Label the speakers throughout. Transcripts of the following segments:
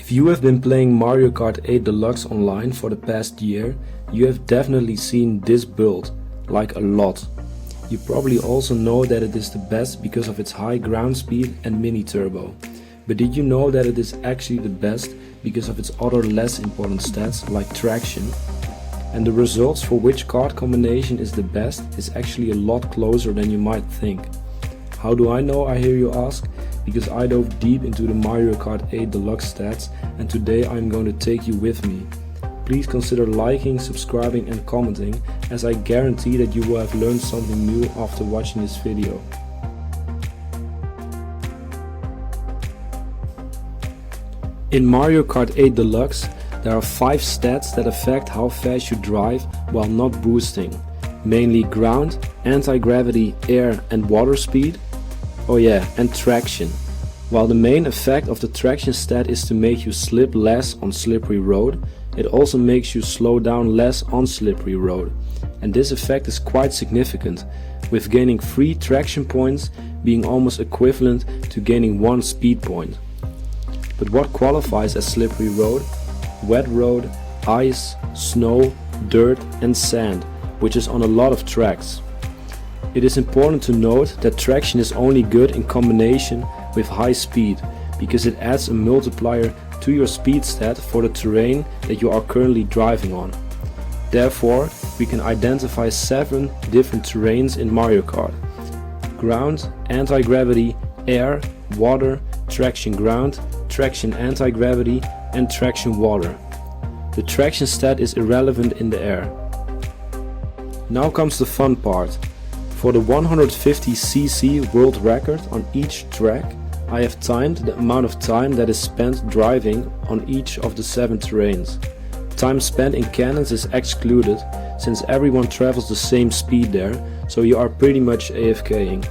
Speaker 1: If you have been playing Mario Kart 8 Deluxe online for the past year, you have definitely seen this build, like a lot. You probably also know that it is the best because of its high ground speed and mini turbo. But did you know that it is actually the best because of its other less important stats like traction? And the results for which card combination is the best is actually a lot closer than you might think. How do I know, I hear you ask? Because I dove deep into the Mario Kart 8 Deluxe stats, and today I'm going to take you with me. Please consider liking, subscribing and commenting, as I guarantee that you will have learned something new after watching this video. In Mario Kart 8 Deluxe, there are 5 stats that affect how fast you drive while not boosting, mainly ground, anti-gravity, air and water speed. Oh yeah, and traction. While the main effect of the traction stat is to make you slip less on slippery road, it also makes you slow down less on slippery road. And this effect is quite significant, with gaining 3 traction points being almost equivalent to gaining 1 speed point. But what qualifies as slippery road? Wet road, ice, snow, dirt and sand, which is on a lot of tracks. It is important to note that traction is only good in combination with high speed, because it adds a multiplier to your speed stat for the terrain that you are currently driving on. Therefore, we can identify 7 different terrains in Mario Kart: ground, anti-gravity, air, water, traction ground, traction anti-gravity and traction water. The traction stat is irrelevant in the air. Now comes the fun part. For the 150cc world record on each track, I have timed the amount of time that is spent driving on each of the 7 terrains. Time spent in cannons is excluded, since everyone travels the same speed there, so you are pretty much AFKing.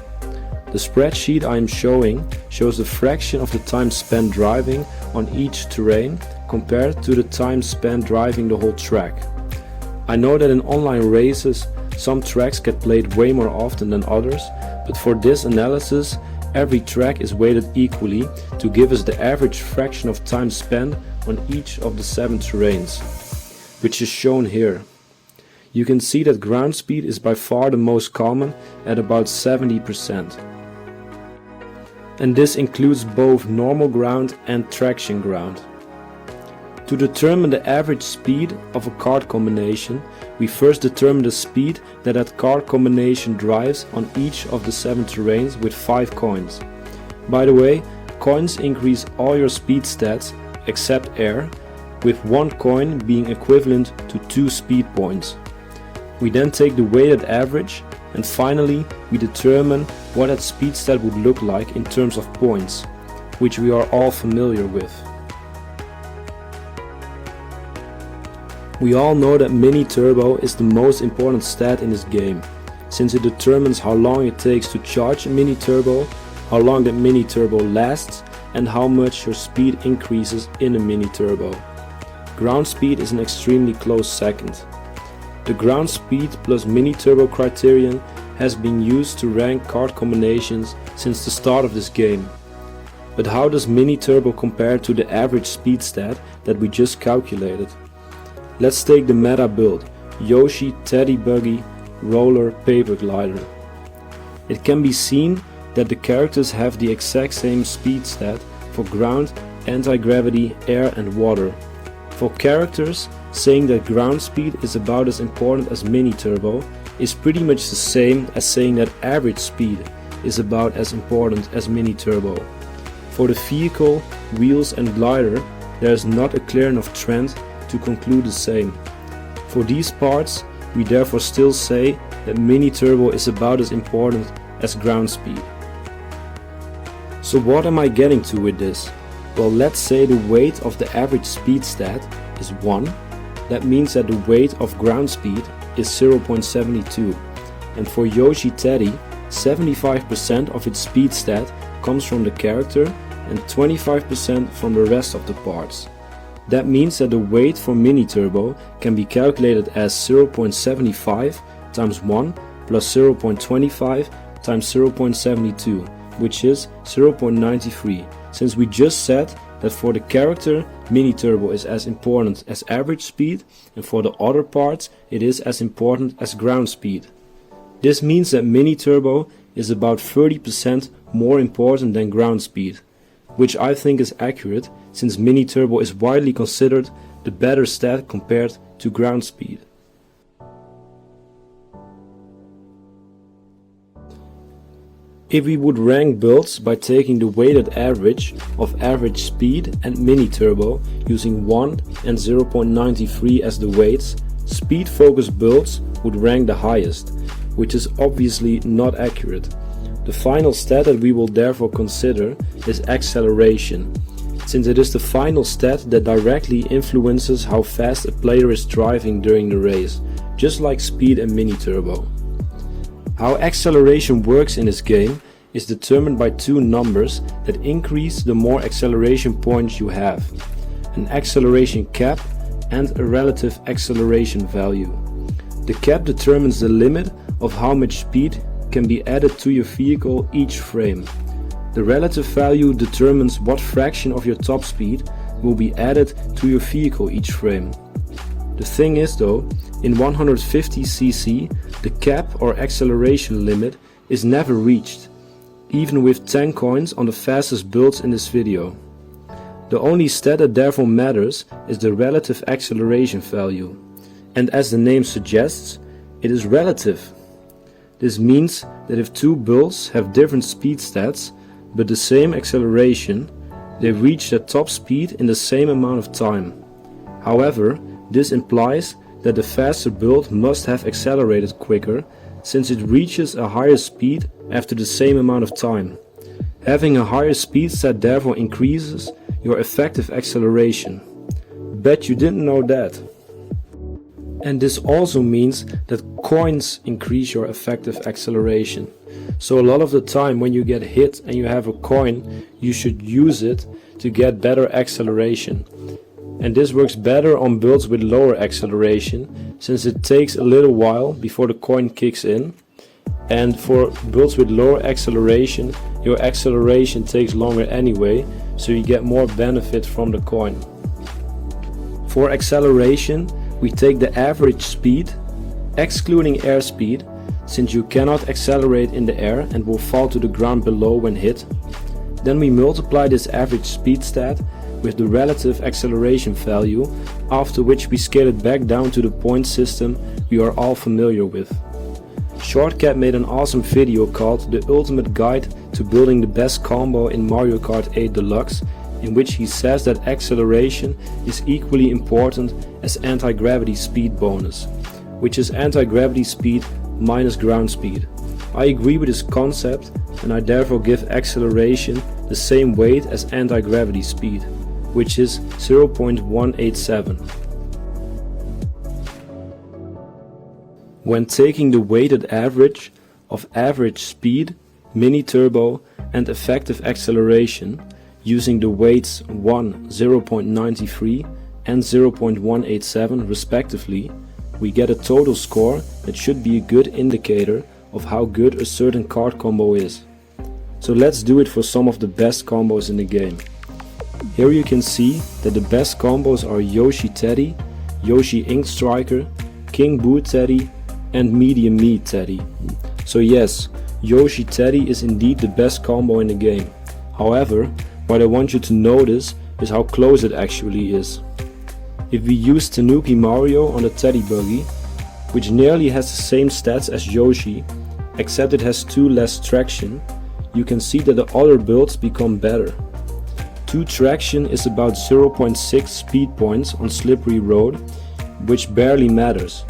Speaker 1: The spreadsheet I am showing shows the fraction of the time spent driving on each terrain compared to the time spent driving the whole track. I know that in online races some tracks get played way more often than others, but for this analysis every track is weighted equally to give us the average fraction of time spent on each of the 7 terrains, which is shown here. You can see that ground speed is by far the most common at about 70%. And this includes both normal ground and traction ground. To determine the average speed of a card combination, we first determine the speed that card combination drives on each of the 7 terrains with 5 coins. By the way, coins increase all your speed stats except air, with 1 coin being equivalent to 2 speed points. We then take the weighted average, and finally we determine what that speed stat would look like in terms of points, which we are all familiar with. We all know that mini turbo is the most important stat in this game, since it determines how long it takes to charge a mini turbo, how long that mini turbo lasts, and how much your speed increases in a mini turbo. Ground speed is an extremely close second. The ground speed plus mini turbo criterion has been used to rank card combinations since the start of this game. But how does mini turbo compare to the average speed stat that we just calculated? Let's take the meta build, Yoshi, Teddy Buggy, Roller, Paper Glider. It can be seen that the characters have the exact same speed stat for ground, anti-gravity, air and water. For characters, saying that ground speed is about as important as mini turbo is pretty much the same as saying that average speed is about as important as mini turbo. For the vehicle, wheels and glider, there is not a clear enough trend to conclude the same. For these parts, we therefore still say that mini turbo is about as important as ground speed. So what am I getting to with this? Well, let's say the weight of the average speed stat is 1. That means that the weight of ground speed is 0.72. And for Yoshi Teddy, 75% of its speed stat comes from the character and 25% from the rest of the parts. That means that the weight for mini turbo can be calculated as 0.75 times 1 plus 0.25 times 0.72, which is 0.93, since we just said that for the character, mini turbo is as important as average speed, and for the other parts it is as important as ground speed. This means that mini turbo is about 30% more important than ground speed, which I think is accurate since mini turbo is widely considered the better stat compared to ground speed. If we would rank builds by taking the weighted average of average speed and mini turbo using 1 and 0.93 as the weights, speed focused builds would rank the highest, which is obviously not accurate. The final stat that we will therefore consider is acceleration, since it is the final stat that directly influences how fast a player is driving during the race, just like speed and mini turbo. How acceleration works in this game is determined by two numbers that increase the more acceleration points you have: an acceleration cap and a relative acceleration value. The cap determines the limit of how much speed can be added to your vehicle each frame. The relative value determines what fraction of your top speed will be added to your vehicle each frame. The thing is though, in 150cc, the cap or acceleration limit is never reached, even with 10 coins on the fastest builds in this video. The only stat that therefore matters is the relative acceleration value, and as the name suggests, it is relative. This means that if two builds have different speed stats but the same acceleration, they reach their top speed in the same amount of time. However, this implies that the faster build must have accelerated quicker, since it reaches a higher speed after the same amount of time. Having a higher speed stat therefore increases your effective acceleration. Bet you didn't know that. And this also means that coins increase your effective acceleration. So a lot of the time when you get hit and you have a coin, you should use it to get better acceleration. And this works better on builds with lower acceleration, since it takes a little while before the coin kicks in. And for builds with lower acceleration, your acceleration takes longer anyway, so you get more benefit from the coin. For acceleration, we take the average speed, excluding airspeed, since you cannot accelerate in the air and will fall to the ground below when hit. Then we multiply this average speed stat with the relative acceleration value, after which we scale it back down to the point system we are all familiar with. Shortcat made an awesome video called The Ultimate Guide to Building the Best Combo in Mario Kart 8 Deluxe, in which he says that acceleration is equally important as anti-gravity speed bonus, which is anti-gravity speed minus ground speed. I agree with this concept, and I therefore give acceleration the same weight as anti-gravity speed, which is 0.187. When taking the weighted average of average speed, mini turbo and effective acceleration, using the weights 1, 0.93 and 0.187 respectively, we get a total score that should be a good indicator of how good a certain card combo is. So let's do it for some of the best combos in the game. Here you can see that the best combos are Yoshi Teddy, Yoshi Ink Striker, King Boo Teddy and Medium Me Teddy. So yes, Yoshi Teddy is indeed the best combo in the game. However, what I want you to notice is how close it actually is. If we use Tanuki Mario on the Teddy Buggy, which nearly has the same stats as Yoshi, except it has 2 less traction, you can see that the other builds become better. 2 traction is about 0.6 speed points on slippery road, which barely matters.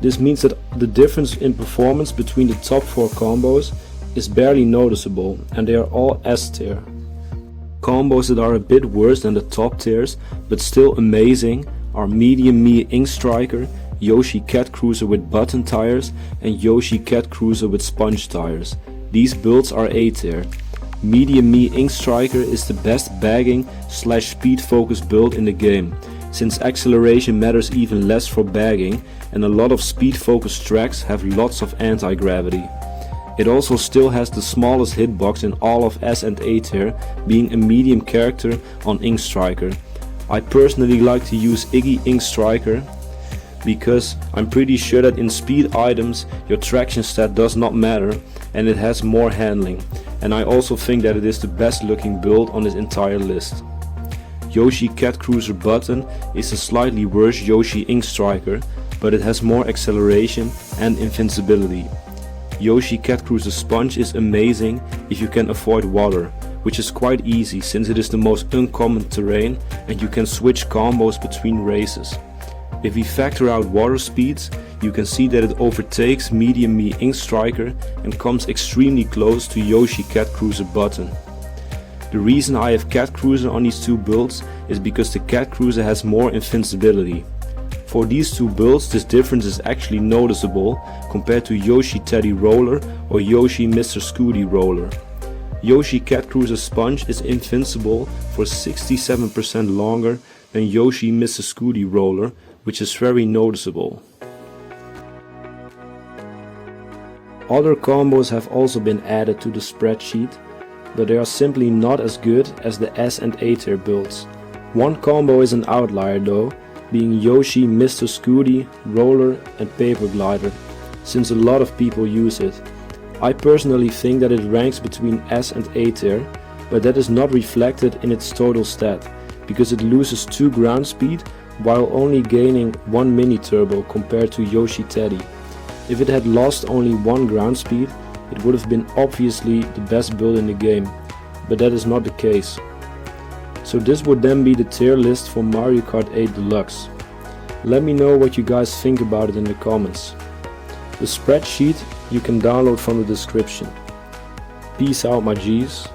Speaker 1: This means that the difference in performance between the top 4 combos is barely noticeable, and they are all S tier. Combos that are a bit worse than the top tiers, but still amazing, are Medium Me Ink Striker, Yoshi Cat Cruiser with button tires and Yoshi Cat Cruiser with sponge tires. These builds are A tier. Medium Me Ink Striker is the best bagging / speed focused build in the game, since acceleration matters even less for bagging and a lot of speed focused tracks have lots of anti-gravity. It also still has the smallest hitbox in all of S and A tier, being a medium character on Ink Striker. I personally like to use Iggy Ink Striker because I'm pretty sure that in speed items your traction stat does not matter and it has more handling, and I also think that it is the best looking build on this entire list. Yoshi Cat Cruiser Button is a slightly worse Yoshi Ink Striker, but it has more acceleration and invincibility. Yoshi Cat Cruiser Sponge is amazing if you can avoid water, which is quite easy since it is the most uncommon terrain and you can switch combos between races. If we factor out water speeds, you can see that it overtakes Medium Me Ink Striker and comes extremely close to Yoshi Cat Cruiser Button. The reason I have Cat Cruiser on these two builds is because the Cat Cruiser has more invincibility. For these two builds, this difference is actually noticeable compared to Yoshi Teddy Roller or Yoshi Mr. Scooty Roller. Yoshi Cat Cruiser Sponge is invincible for 67% longer than Yoshi Mr. Scooty Roller, which is very noticeable. Other combos have also been added to the spreadsheet, but they are simply not as good as the S and A tier builds. One combo is an outlier though, being Yoshi Mr. Scooty, Roller and Paper Glider, since a lot of people use it. I personally think that it ranks between S and A tier, but that is not reflected in its total stat, because it loses 2 ground speed while only gaining 1 mini turbo compared to Yoshi Teddy. If it had lost only 1 ground speed, it would have been obviously the best build in the game, but that is not the case. So this would then be the tier list for Mario Kart 8 Deluxe. Let me know what you guys think about it in the comments. The spreadsheet you can download from the description. Peace out my G's.